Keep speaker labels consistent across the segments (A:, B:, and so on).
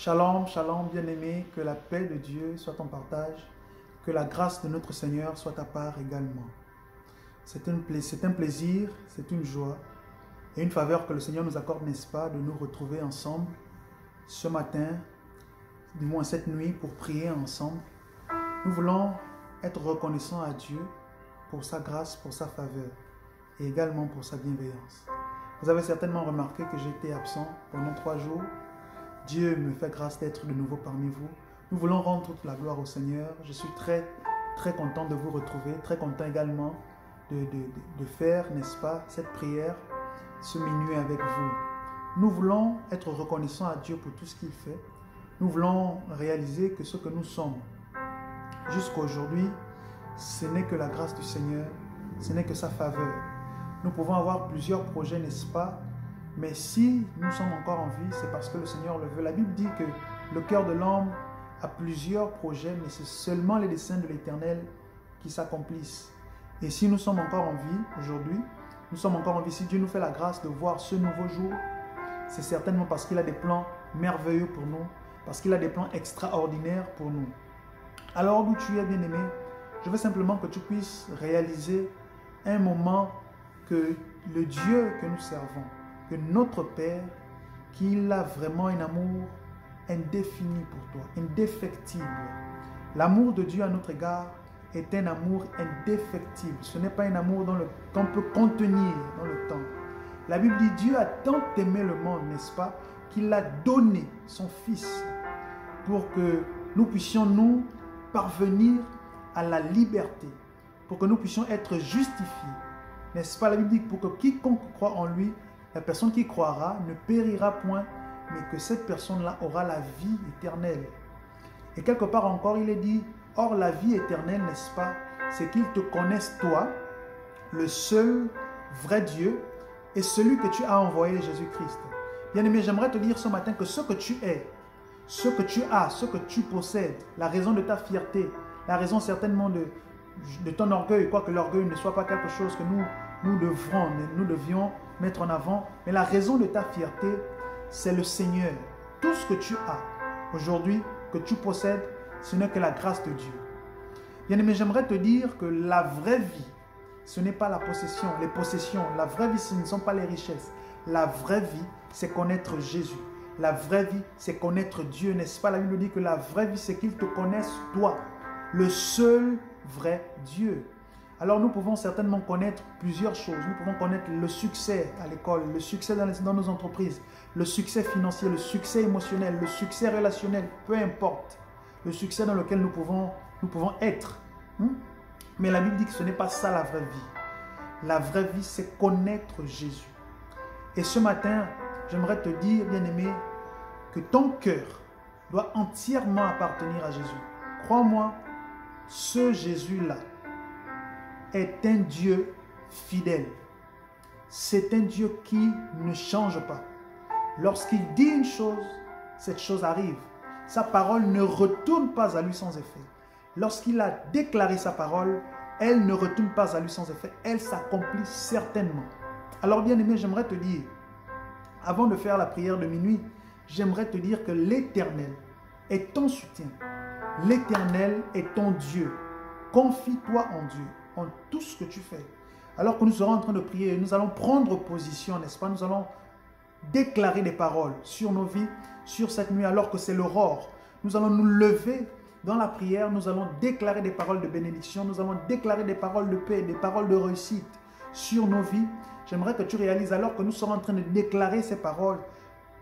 A: Shalom, shalom, bien-aimé, que la paix de Dieu soit ton partage, que la grâce de notre Seigneur soit ta part également. C'est un plaisir, c'est une joie et une faveur que le Seigneur nous accorde, n'est-ce pas, de nous retrouver ensemble ce matin, du moins cette nuit, pour prier ensemble. Nous voulons être reconnaissants à Dieu pour sa grâce, pour sa faveur et également pour sa bienveillance. Vous avez certainement remarqué que j'ai été absent pendant 3 jours. Dieu me fait grâce d'être de nouveau parmi vous. Nous voulons rendre toute la gloire au Seigneur. Je suis très content de vous retrouver, très content également de faire, n'est-ce pas, cette prière ce minuit avec vous. Nous voulons être reconnaissants à Dieu pour tout ce qu'il fait. Nous voulons réaliser que ce que nous sommes jusqu'à aujourd'hui, ce n'est que la grâce du Seigneur, ce n'est que sa faveur. Nous pouvons avoir plusieurs projets, n'est-ce pas? Mais si nous sommes encore en vie, c'est parce que le Seigneur le veut. La Bible dit que le cœur de l'homme a plusieurs projets, mais c'est seulement les desseins de l'Éternel qui s'accomplissent. Et si nous sommes encore en vie aujourd'hui, nous sommes encore en vie, si Dieu nous fait la grâce de voir ce nouveau jour, c'est certainement parce qu'il a des plans merveilleux pour nous, parce qu'il a des plans extraordinaires pour nous. Alors d'où tu es, bien-aimé, je veux simplement que tu puisses réaliser un moment que le Dieu que nous servons, que notre Père, qu'il a vraiment un amour indéfini pour toi, indéfectible. L'amour de Dieu à notre égard est un amour indéfectible. Ce n'est pas un amour qu'on peut contenir dans le temps. La Bible dit, Dieu a tant aimé le monde, n'est-ce pas, qu'il a donné son Fils pour que nous puissions nous parvenir à la liberté, pour que nous puissions être justifiés. N'est-ce pas, la Bible dit, pour que quiconque croit en lui, la personne qui croira ne périra point, mais que cette personne-là aura la vie éternelle. Et quelque part encore, il est dit, or la vie éternelle, n'est-ce pas, c'est qu'ils te connaissent toi, le seul vrai Dieu, et celui que tu as envoyé, Jésus-Christ. Bien-aimé, j'aimerais te dire ce matin que ce que tu es, ce que tu as, ce que tu possèdes, la raison de ta fierté, la raison certainement de ton orgueil, quoique l'orgueil ne soit pas quelque chose que nous devions mettre en avant, mais la raison de ta fierté, c'est le Seigneur. Tout ce que tu as aujourd'hui, que tu possèdes, ce n'est que la grâce de Dieu. Bien-aimé, j'aimerais te dire que la vraie vie, ce n'est pas la possession, les possessions. La vraie vie, ce ne sont pas les richesses. La vraie vie, c'est connaître Jésus. La vraie vie, c'est connaître Dieu, n'est-ce pas? La Bible dit que la vraie vie, c'est qu'ils te connaissent, toi, le seul vrai Dieu. Alors nous pouvons certainement connaître plusieurs choses. Nous pouvons connaître le succès à l'école, le succès dans nos entreprises, le succès financier, le succès émotionnel, le succès relationnel, peu importe. Le succès dans lequel nous pouvons être. Mais la Bible dit que ce n'est pas ça la vraie vie. La vraie vie, c'est connaître Jésus. Et ce matin, j'aimerais te dire, bien-aimé, que ton cœur doit entièrement appartenir à Jésus. Crois-moi, ce Jésus-là est un Dieu fidèle. C'est un Dieu qui ne change pas. Lorsqu'il dit une chose, cette chose arrive. Sa parole ne retourne pas à lui sans effet. Lorsqu'il a déclaré sa parole, elle ne retourne pas à lui sans effet. Elle s'accomplit certainement. Alors bien-aimé, j'aimerais te dire, avant de faire la prière de minuit, j'aimerais te dire que l'Éternel est ton soutien. L'Éternel est ton Dieu. Confie-toi en Dieu, en tout ce que tu fais. Alors que nous serons en train de prier, nous allons prendre position, n'est-ce pas? Nous allons déclarer des paroles sur nos vies, sur cette nuit, alors que c'est l'aurore. Nous allons nous lever dans la prière, nous allons déclarer des paroles de bénédiction, nous allons déclarer des paroles de paix, des paroles de réussite sur nos vies. J'aimerais que tu réalises, alors que nous serons en train de déclarer ces paroles,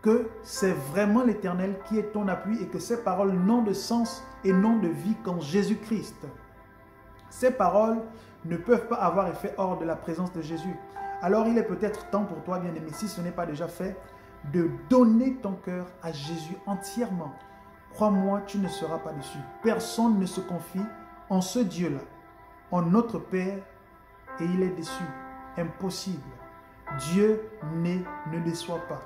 A: que c'est vraiment l'Éternel qui est ton appui et que ces paroles n'ont de sens et n'ont de vie qu'en Jésus-Christ. Ces paroles ne peuvent pas avoir effet hors de la présence de Jésus. Alors il est peut-être temps pour toi, bien-aimé, si ce n'est pas déjà fait, de donner ton cœur à Jésus entièrement. Crois-moi, tu ne seras pas déçu. Personne ne se confie en ce Dieu-là, en notre Père, et il est déçu. Impossible. Dieu ne déçoit pas.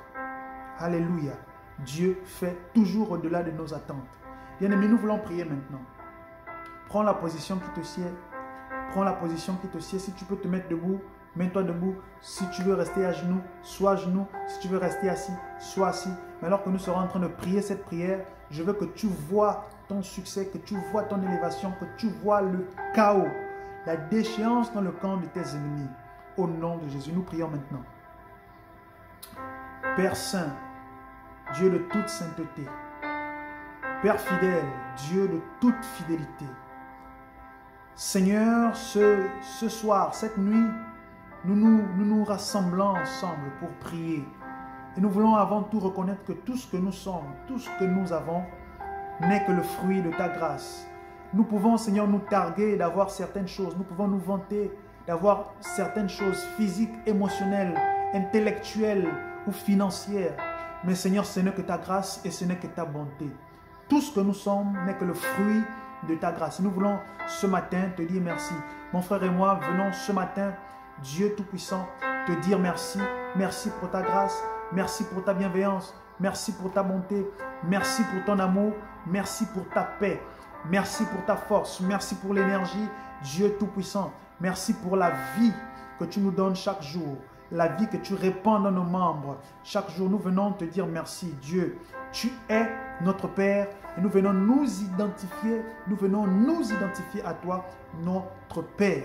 A: Alléluia. Dieu fait toujours au-delà de nos attentes. Bien-aimé, nous voulons prier maintenant. Prends la position qui te sied. Prends la position qui te sied. Si tu peux te mettre debout, mets-toi debout. Si tu veux rester à genoux, sois à genoux. Si tu veux rester assis, sois assis. Mais alors que nous serons en train de prier cette prière, je veux que tu vois ton succès, que tu vois ton élévation, que tu vois le chaos, la déchéance dans le camp de tes ennemis. Au nom de Jésus, nous prions maintenant. Père Saint, Dieu de toute sainteté, Père fidèle, Dieu de toute fidélité, Seigneur, ce soir, cette nuit, nous nous rassemblons ensemble pour prier. Et nous voulons avant tout reconnaître que tout ce que nous sommes, tout ce que nous avons, n'est que le fruit de ta grâce. Nous pouvons, Seigneur, nous targuer d'avoir certaines choses. Nous pouvons nous vanter d'avoir certaines choses physiques, émotionnelles, intellectuelles ou financières. Mais Seigneur, ce n'est que ta grâce et ce n'est que ta bonté. Tout ce que nous sommes n'est que le fruit de ta grâce. Nous voulons ce matin te dire merci. Mon frère et moi, venons ce matin, Dieu Tout-Puissant, te dire merci. Merci pour ta grâce. Merci pour ta bienveillance. Merci pour ta bonté. Merci pour ton amour. Merci pour ta paix. Merci pour ta force. Merci pour l'énergie. Dieu Tout-Puissant, merci pour la vie que tu nous donnes chaque jour. La vie que tu répands dans nos membres. Chaque jour, nous venons te dire merci. Dieu, tu es notre Père et nous venons nous identifier à toi, notre Père.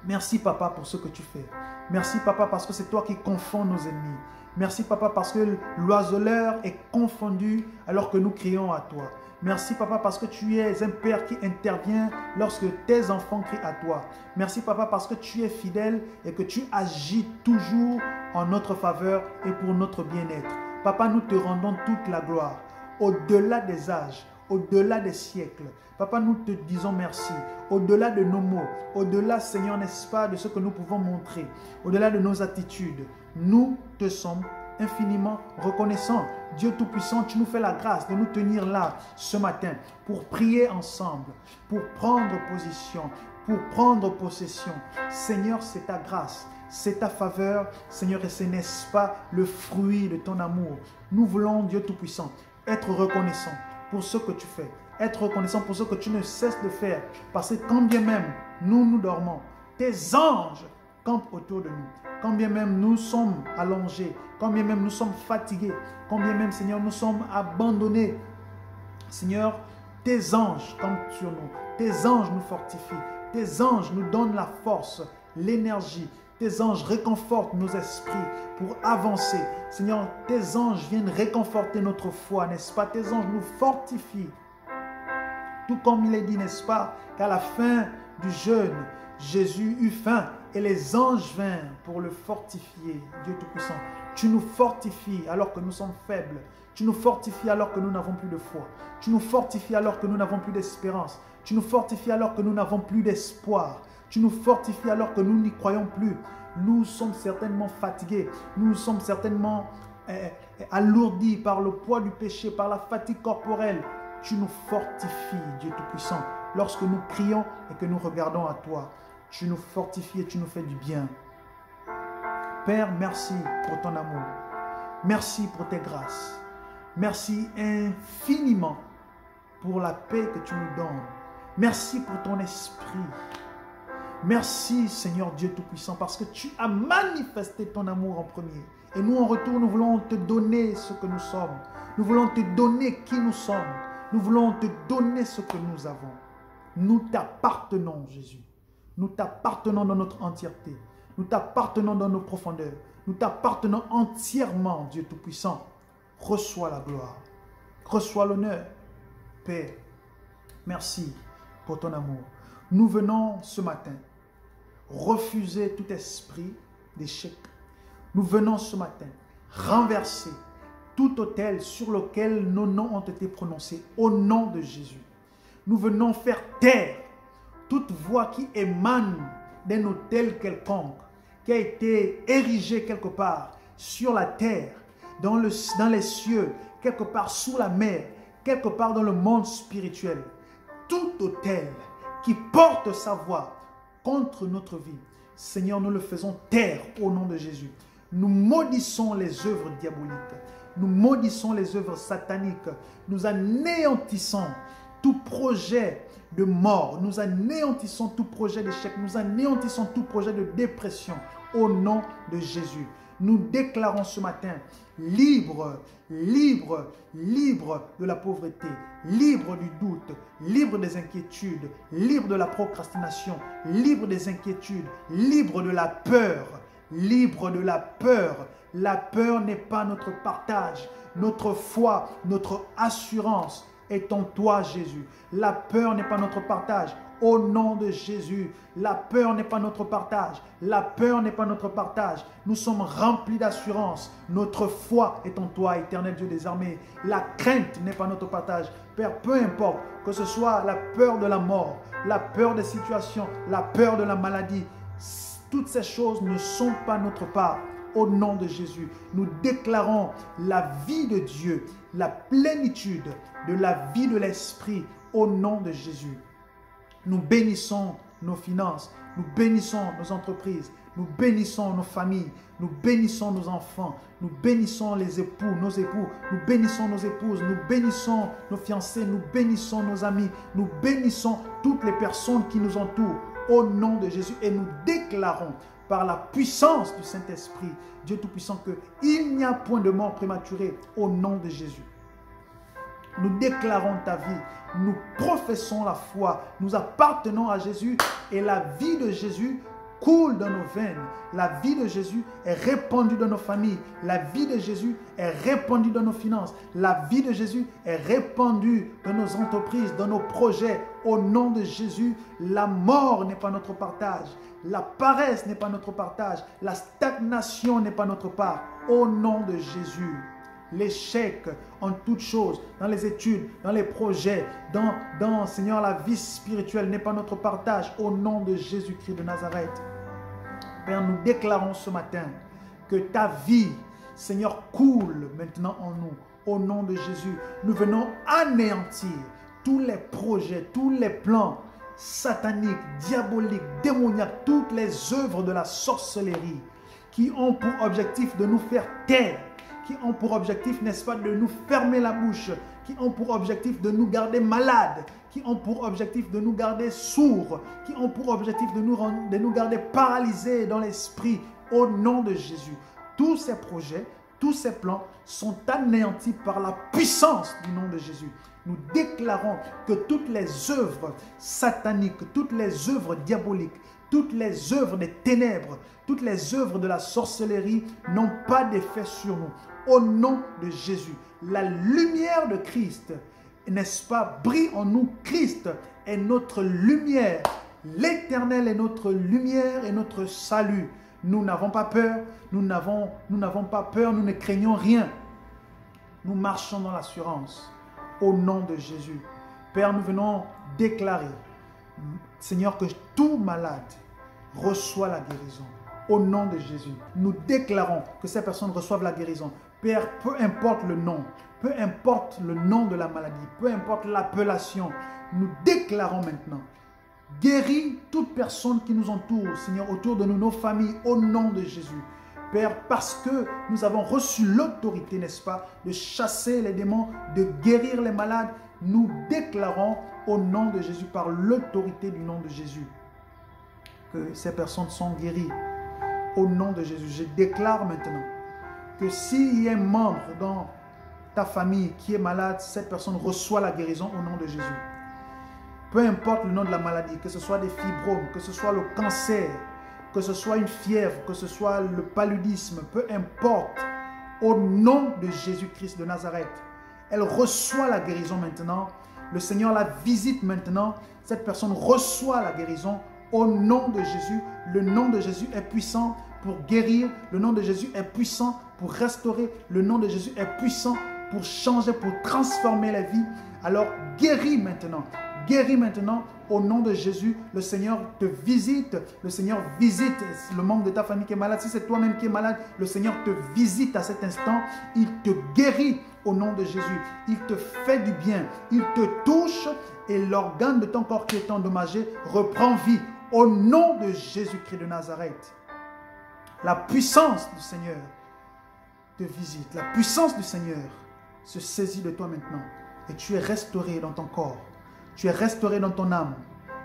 A: Merci, Papa, pour ce que tu fais. Merci, Papa, parce que c'est toi qui confonds nos ennemis. Merci, Papa, parce que l'oiseleur est confondu alors que nous crions à toi. Merci, Papa, parce que tu es un Père qui intervient lorsque tes enfants crient à toi. Merci, Papa, parce que tu es fidèle et que tu agis toujours en notre faveur et pour notre bien-être. Papa, nous te rendons toute la gloire, au-delà des âges, au-delà des siècles. Papa, nous te disons merci, au-delà de nos mots, au-delà, Seigneur, n'est-ce pas, de ce que nous pouvons montrer, au-delà de nos attitudes. Nous te sommes infiniment reconnaissants. Dieu Tout-Puissant, tu nous fais la grâce de nous tenir là ce matin pour prier ensemble, pour prendre position, pour prendre possession. Seigneur, c'est ta grâce, c'est ta faveur, Seigneur, et ce n'est-ce pas le fruit de ton amour. Nous voulons, Dieu Tout-Puissant, être reconnaissants pour ce que tu fais, être reconnaissants pour ce que tu ne cesses de faire, parce que quand bien même nous dormons, tes anges campent autour de nous. Quand bien même nous sommes allongés, quand bien même nous sommes fatigués, quand bien même, Seigneur, nous sommes abandonnés, Seigneur, tes anges campent sur nous, tes anges nous fortifient, tes anges nous donnent la force, l'énergie, tes anges réconfortent nos esprits pour avancer. Seigneur, tes anges viennent réconforter notre foi, n'est-ce pas? Tes anges nous fortifient. Tout comme il est dit, n'est-ce pas, qu'à la fin du jeûne, Jésus eut faim et les anges vinrent pour le fortifier. Dieu Tout-Puissant, tu nous fortifies alors que nous sommes faibles. Tu nous fortifies alors que nous n'avons plus de foi. Tu nous fortifies alors que nous n'avons plus d'espérance. Tu nous fortifies alors que nous n'avons plus d'espoir. Tu nous fortifies alors que nous n'y croyons plus. Nous sommes certainement fatigués. Nous sommes certainement alourdis par le poids du péché, par la fatigue corporelle. Tu nous fortifies, Dieu Tout-Puissant, lorsque nous prions et que nous regardons à toi. Tu nous fortifies et tu nous fais du bien. Père, merci pour ton amour. Merci pour tes grâces. Merci infiniment pour la paix que tu nous donnes. Merci pour ton esprit. Merci, Seigneur Dieu Tout-Puissant, parce que tu as manifesté ton amour en premier. Et nous, en retour, nous voulons te donner ce que nous sommes. Nous voulons te donner qui nous sommes. Nous voulons te donner ce que nous avons. Nous t'appartenons, Jésus. Nous t'appartenons dans notre entièreté. Nous t'appartenons dans nos profondeurs. Nous t'appartenons entièrement, Dieu Tout-Puissant. Reçois la gloire. Reçois l'honneur. Père, merci pour ton amour. Nous venons ce matin refuser tout esprit d'échec. Nous venons ce matin renverser tout autel sur lequel nos noms ont été prononcés au nom de Jésus. Nous venons faire taire toute voix qui émane d'un autel quelconque, qui a été érigé quelque part sur la terre, dans les cieux, quelque part sous la mer, quelque part dans le monde spirituel. Tout autel qui porte sa voix contre notre vie, Seigneur, nous le faisons taire au nom de Jésus. Nous maudissons les œuvres diaboliques. Nous maudissons les œuvres sataniques. Nous anéantissons tout projet de mort. Nous anéantissons tout projet d'échec. Nous anéantissons tout projet de dépression. Au nom de Jésus. Nous déclarons ce matin libre, libre, libre de la pauvreté, libre du doute, libre des inquiétudes, libre de la procrastination, libre des inquiétudes, libre de la peur, libre de la peur. La peur n'est pas notre partage. Notre foi, notre assurance est en toi, Jésus. La peur n'est pas notre partage. Au nom de Jésus, la peur n'est pas notre partage. La peur n'est pas notre partage. Nous sommes remplis d'assurance. Notre foi est en toi, éternel Dieu des armées. La crainte n'est pas notre partage. Père, peu importe que ce soit la peur de la mort, la peur des situations, la peur de la maladie, toutes ces choses ne sont pas notre part. Au nom de Jésus, nous déclarons la vie de Dieu, la plénitude de la vie de l'Esprit au nom de Jésus. Nous bénissons nos finances, nous bénissons nos entreprises, nous bénissons nos familles, nous bénissons nos enfants, nous bénissons les époux, nos époux, nous bénissons nos épouses, nous bénissons nos fiancés, nous bénissons nos amis, nous bénissons toutes les personnes qui nous entourent au nom de Jésus et nous déclarons par la puissance du Saint-Esprit, Dieu Tout-Puissant, qu'il n'y a point de mort prématurée au nom de Jésus. Nous déclarons ta vie, nous professons la foi, nous appartenons à Jésus et la vie de Jésus coule dans nos veines. La vie de Jésus est répandue dans nos familles. La vie de Jésus est répandue dans nos finances. La vie de Jésus est répandue dans nos entreprises, dans nos projets. Au nom de Jésus, la mort n'est pas notre partage. La paresse n'est pas notre partage. La stagnation n'est pas notre part. Au nom de Jésus. L'échec en toutes choses, dans les études, dans les projets, dans Seigneur, la vie spirituelle n'est pas notre partage au nom de Jésus-Christ de Nazareth. Père, nous déclarons ce matin que ta vie, Seigneur, coule maintenant en nous. Au nom de Jésus, nous venons anéantir tous les projets, tous les plans sataniques, diaboliques, démoniaques, toutes les œuvres de la sorcellerie qui ont pour objectif de nous faire taire, qui ont pour objectif, n'est-ce pas, de nous fermer la bouche, qui ont pour objectif de nous garder malades, qui ont pour objectif de nous garder sourds, qui ont pour objectif de nous garder paralysés dans l'esprit, au nom de Jésus. Tous ces projets, tous ces plans sont anéantis par la puissance du nom de Jésus. Nous déclarons que toutes les œuvres sataniques, toutes les œuvres diaboliques, toutes les œuvres des ténèbres, toutes les œuvres de la sorcellerie n'ont pas d'effet sur nous. Au nom de Jésus, la lumière de Christ, n'est-ce pas, brille en nous. Christ est notre lumière. L'Éternel est notre lumière et notre salut. Nous n'avons pas peur, nous n'avons pas peur, nous ne craignons rien. Nous marchons dans l'assurance. Au nom de Jésus. Père, nous venons déclarer, Seigneur, que tout malade reçoit la guérison. Au nom de Jésus, nous déclarons que ces personnes reçoivent la guérison. Père, peu importe le nom de la maladie, peu importe l'appellation, nous déclarons maintenant, guéris toute personne qui nous entoure, Seigneur, autour de nous, nos familles, au nom de Jésus. Père, parce que nous avons reçu l'autorité, n'est-ce pas, de chasser les démons, de guérir les malades, nous déclarons au nom de Jésus, par l'autorité du nom de Jésus, que ces personnes sont guéries. Au nom de Jésus, je déclare maintenant que s'il y a un membre dans ta famille qui est malade, cette personne reçoit la guérison au nom de Jésus. Peu importe le nom de la maladie, que ce soit des fibromes, que ce soit le cancer, que ce soit une fièvre, que ce soit le paludisme, peu importe, au nom de Jésus-Christ de Nazareth, elle reçoit la guérison maintenant. Le Seigneur la visite maintenant. Cette personne reçoit la guérison au nom de Jésus. Le nom de Jésus est puissant pour guérir. Le nom de Jésus est puissant pour restaurer. Le nom de Jésus est puissant pour changer, pour transformer la vie. Alors guéris maintenant. Guéris maintenant au nom de Jésus. Le Seigneur te visite. Le Seigneur visite le membre de ta famille qui est malade. Si c'est toi-même qui es malade, le Seigneur te visite à cet instant. Il te guérit au nom de Jésus. Il te fait du bien. Il te touche et l'organe de ton corps qui est endommagé reprend vie. Au nom de Jésus-Christ de Nazareth. La puissance du Seigneur te visite. La puissance du Seigneur se saisit de toi maintenant. Et tu es restauré dans ton corps. Tu es restauré dans ton âme.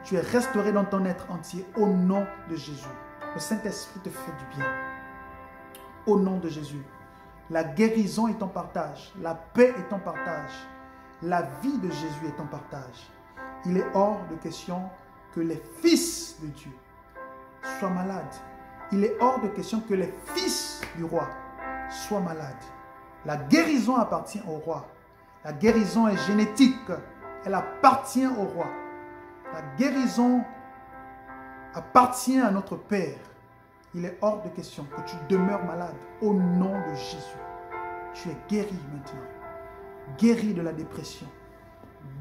A: Tu es restauré dans ton être entier au nom de Jésus. Le Saint-Esprit te fait du bien. Au nom de Jésus. La guérison est en partage. La paix est en partage. La vie de Jésus est en partage. Il est hors de question que les fils de Dieu soient malades. Il est hors de question que les fils du roi soient malades. La guérison appartient au roi. La guérison est génétique. Elle appartient au roi. La guérison appartient à notre Père. Il est hors de question que tu demeures malade au nom de Jésus. Tu es guéri maintenant. Guéri de la dépression.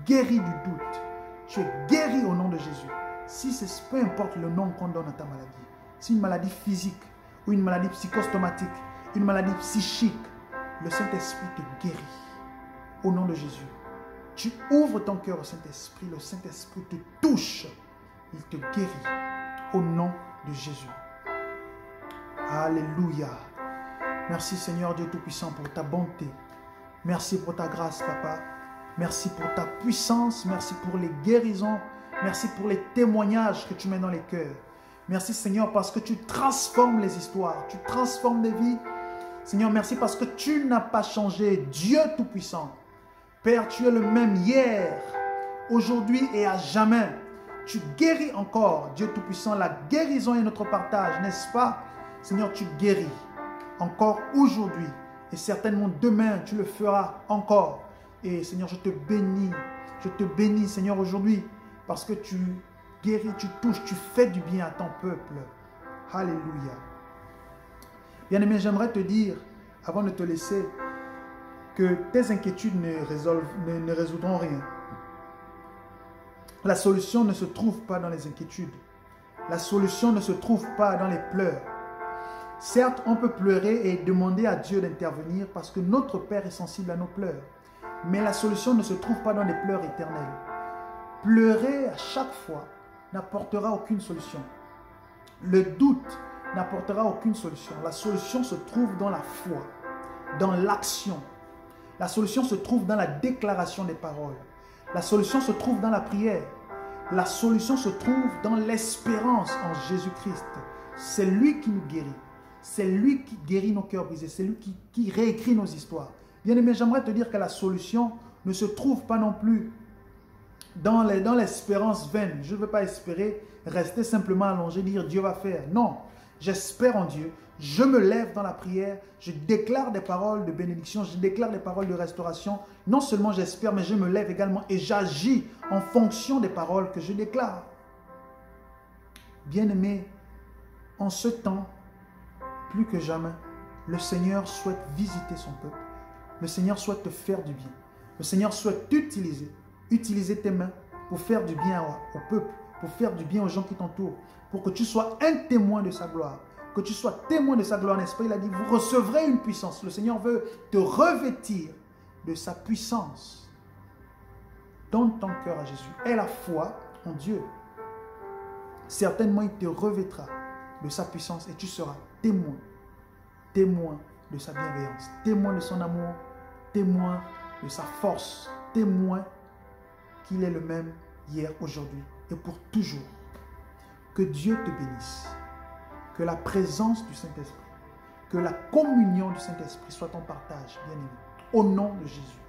A: Guéri du doute. Tu es guéri au nom de Jésus. Si c'est peu importe le nom qu'on donne à ta maladie. Si une maladie physique ou une maladie psychostomatique, une maladie psychique, le Saint-Esprit te guérit au nom de Jésus. Tu ouvres ton cœur au Saint-Esprit, le Saint-Esprit te touche, il te guérit au nom de Jésus. Alléluia. Merci Seigneur Dieu Tout-Puissant pour ta bonté. Merci pour ta grâce, Papa. Merci pour ta puissance. Merci pour les guérisons. Merci pour les témoignages que tu mets dans les cœurs. Merci Seigneur parce que tu transformes les histoires. Tu transformes des vies. Seigneur, merci parce que tu n'as pas changé. Dieu Tout-Puissant. Père, tu es le même hier, aujourd'hui et à jamais. Tu guéris encore, Dieu Tout-Puissant. La guérison est notre partage, n'est-ce pas? Seigneur, tu guéris encore aujourd'hui. Et certainement demain, tu le feras encore. Et Seigneur, je te bénis. Je te bénis, Seigneur, aujourd'hui. Parce que tu guéris, tu touches, tu fais du bien à ton peuple. Alléluia. Bien-aimé, j'aimerais te dire, avant de te laisser, que tes inquiétudes ne résoudront rien. La solution ne se trouve pas dans les inquiétudes. La solution ne se trouve pas dans les pleurs. Certes, on peut pleurer et demander à Dieu d'intervenir parce que notre Père est sensible à nos pleurs. Mais la solution ne se trouve pas dans les pleurs éternels. Pleurer à chaque fois n'apportera aucune solution. Le doute n'apportera aucune solution. La solution se trouve dans la foi, dans l'action. La solution se trouve dans la déclaration des paroles. La solution se trouve dans la prière. La solution se trouve dans l'espérance en Jésus-Christ. C'est lui qui nous guérit. C'est lui qui guérit nos cœurs brisés. C'est lui qui réécrit nos histoires. Bien-aimé, j'aimerais te dire que la solution ne se trouve pas non plus dans l'espérance vaine. Je ne veux pas espérer rester simplement allongé, dire Dieu va faire. Non, j'espère en Dieu. Je me lève dans la prière, je déclare des paroles de bénédiction, je déclare des paroles de restauration. Non seulement j'espère, mais je me lève également et j'agis en fonction des paroles que je déclare. Bien-aimé, en ce temps, plus que jamais, le Seigneur souhaite visiter son peuple. Le Seigneur souhaite te faire du bien. Le Seigneur souhaite utiliser tes mains pour faire du bien au peuple, pour faire du bien aux gens qui t'entourent, pour que tu sois un témoin de sa gloire. Que tu sois témoin de sa gloire, n'est-ce pas? Il a dit, vous recevrez une puissance. Le Seigneur veut te revêtir de sa puissance. Donne ton cœur à Jésus. Aie la foi en Dieu. Certainement, il te revêtra de sa puissance et tu seras témoin. Témoin de sa bienveillance. Témoin de son amour. Témoin de sa force. Témoin qu'il est le même hier, aujourd'hui et pour toujours. Que Dieu te bénisse. Que la présence du Saint-Esprit, que la communion du Saint-Esprit soit en partage, bien-aimé, au nom de Jésus.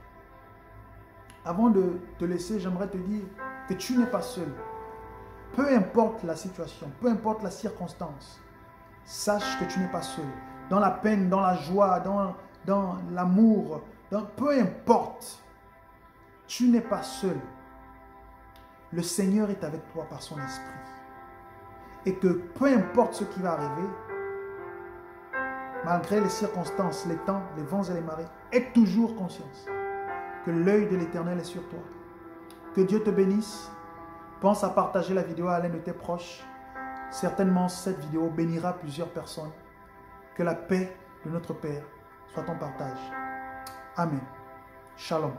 A: Avant de te laisser, j'aimerais te dire que tu n'es pas seul. Peu importe la situation, peu importe la circonstance, sache que tu n'es pas seul. Dans la peine, dans la joie, dans l'amour, peu importe, tu n'es pas seul. Le Seigneur est avec toi par son esprit. Et que peu importe ce qui va arriver, malgré les circonstances, les temps, les vents et les marées, aie toujours conscience que l'œil de l'Éternel est sur toi. Que Dieu te bénisse. Pense à partager la vidéo à l'un de tes proches. Certainement, cette vidéo bénira plusieurs personnes. Que la paix de notre Père soit en partage. Amen. Shalom.